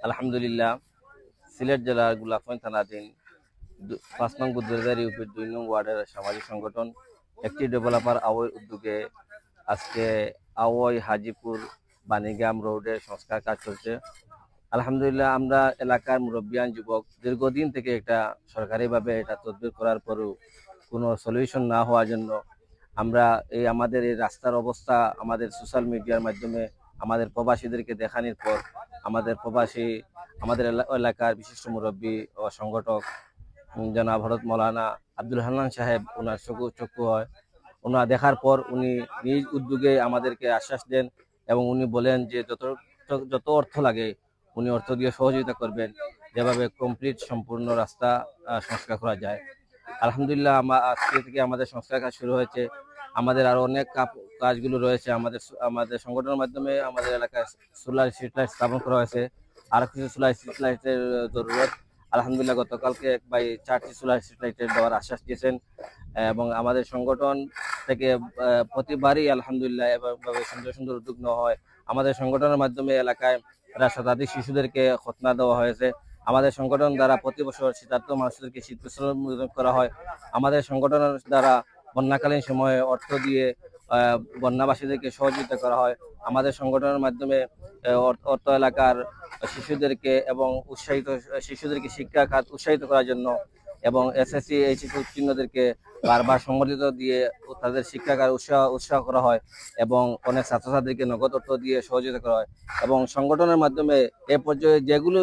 আলহামদুলিল্লাহ, সিলেট জেলার গোলাপগঞ্জ থানাধীন ৫ নং বুদ্ধবাজার ইউপির ২ নং ওয়ার্ডের সামাজিক সংগঠন একটি ডেভেলপার আওয়াই উদ্যোগে আজকে আওয়াই হাজিপুর বাণীগ্রাম রোডে সংস্কার কাজ চলছে। আলহামদুলিল্লাহ, আমরা এলাকার মুরব্বিয়ান যুবক দীর্ঘদিন থেকে এটা সরকারিভাবে এটা তদবির করার পরেও কোনো সলিউশন না হওয়ার জন্য আমরা আমাদের এই রাস্তার অবস্থা আমাদের সোশ্যাল মিডিয়ার মাধ্যমে আমাদের প্রবাসীদেরকে দেখানোর পর আমাদের এলাকার বিশিষ্ট মুরব্বী ও সংগঠক জনাব হযরত মাওলানা আব্দুল হান্নান সাহেব ওনার চক্ষু হয়। ওনারা দেখার পর উনি নিজ উদ্যোগে আমাদেরকে আশ্বাস দেন এবং উনি বলেন যে যত অর্থ লাগে উনি অর্থ দিয়ে সহযোগিতা করবেন, যেভাবে কমপ্লিট সম্পূর্ণ রাস্তা সংস্কার করা যায়। আলহামদুলিল্লাহ, আজকে থেকে আমাদের সংস্কার কাজ শুরু হয়েছে। আমাদের আরো অনেক কাজগুলো রয়েছে। আমাদের সংগঠনের মাধ্যমে আমাদের এলাকায় সোলার স্ট্রিট লাইট স্থাপন করা হয়েছে। আর কিছু সোলার স্ট্রিট লাইটের জরুরত। আলহামদুলিল্লাহ, গতকালকে এক ভাই 4টি সোলার স্ট্রিট লাইটের দেওয়ার আশ্বাস দিয়েছেন এবং আমাদের সংগঠন থেকে প্রতিবারই আলহামদুলিল্লাহ এভাবে সুন্দর সুন্দর উদ্যোগ নেওয়া হয়। আমাদের সংগঠনের মাধ্যমে এলাকায় প্রায় শতাধিক শিশুদেরকে খতনা দেওয়া হয়েছে। আমাদের সংগঠন দ্বারা প্রতি বছর শীতার্থ মানুষদেরকে শীত বস্ত্র বিতরণ করা হয়। আমাদের সংগঠনের দ্বারা বন্যাকালীন সময়ে অর্থ দিয়ে বন্যাবাসীদেরকে সহযোগিতা করা হয়। আমাদের সংগঠনের মাধ্যমে অর্থ এলাকার শিশুদেরকে এবং শিশুদেরকে শিক্ষা খাত উৎসাহিত করার জন্য এবং এসএসসি এইচএসসি উত্তীর্ণদেরকে বারবার সংগঠিত দিয়ে তাদের শিক্ষার উৎসাহ করা হয় এবং অনেক ছাত্রছাত্রীকে নগদ অর্থ দিয়ে সহযোগিতা করা হয় এবং সংগঠনের মাধ্যমে এ পর্যায়ে যেগুলো